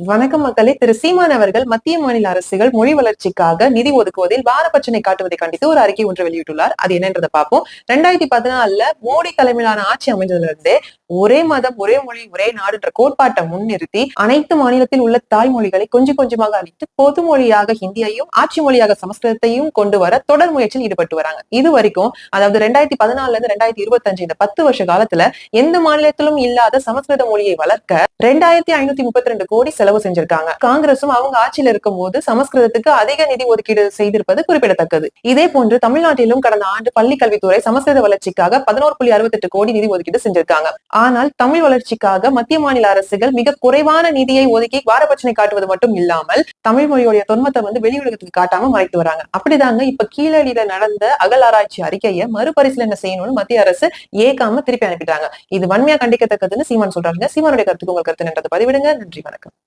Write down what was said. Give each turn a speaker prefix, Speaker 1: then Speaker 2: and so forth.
Speaker 1: வணக்கம் மக்களே. திரு சீமான் அவர்கள் மத்திய மாநில அரசுகள் மொழி வளர்ச்சிக்காக நிதி ஒதுக்குவதில் பாரபட்சனை காட்டுவதை கண்டித்து ஒரு அறிக்கை ஒன்று வெளியிட்டுள்ளார். அது என்னன்றதை பார்ப்போம். 2014 மோடி தலைமையிலான ஆட்சி அமைந்ததுல இருந்தே ஒரே மதம், ஒரே மொழி, ஒரே நாடுன்ற கோட்பாட்டை முன்னிறுத்தி அனைத்து மாநிலத்தில் உள்ள தாய்மொழிகளை கொஞ்சம் கொஞ்சமாக அழித்து பொது மொழியாக ஹிந்தியையும் ஆட்சி மொழியாக சமஸ்கிருதத்தையும் கொண்டு வர தொடர் முயற்சியில் ஈடுபட்டு வராங்க. இது வரைக்கும் அதாவது 2014 இருந்து 2025 இந்த 10 வருஷ காலத்துல எந்த மாநிலத்திலும் இல்லாத சமஸ்கிருத மொழியை வளர்க்க 2532 கோடி செலவு செஞ்சிருக்காங்க. காங்கிரசும் அவங்க ஆட்சியில இருக்கும் போது சமஸ்கிருதத்துக்கு அதிக நிதி ஒதுக்கீடு செய்திருப்பது குறிப்பிடத்தக்கது. இதே போன்று தமிழ்நாட்டிலும் கடந்த ஆண்டு பள்ளி கல்வித்துறை சமஸ்கிருத வளர்ச்சிக்காக 11.68 கோடி நிதி ஒதுக்கீடு செஞ்சிருக்காங்க. ஆனால் தமிழ் வளர்ச்சிக்காக மத்திய மாநில அரசுகள் மிக குறைவான நிதியை ஒதுக்கி பாரபட்சனை காட்டுவது மட்டும் இல்லாமல் தமிழ் மொழியுடைய தொன்மத்தை வெளி உலகத்துக்கு காட்டாம மறைத்து வராங்க. அப்படிதாங்க இப்ப கீழடியில நடந்த அகழாராய்ச்சி அறிக்கையை மறுபரிசீலனை செய்யணும்னு மத்திய அரசு ஏக்காம திருப்பி அனுப்பிட்டாங்க. இது வன்மையா கண்டிக்கத்தக்கதுன்னு சீமான் சொல்றாங்க. சீமானுடைய கருத்துக்கு உங்கள் கருத்து என்றதை பதிவிடுங்க. நன்றி, வணக்கம்.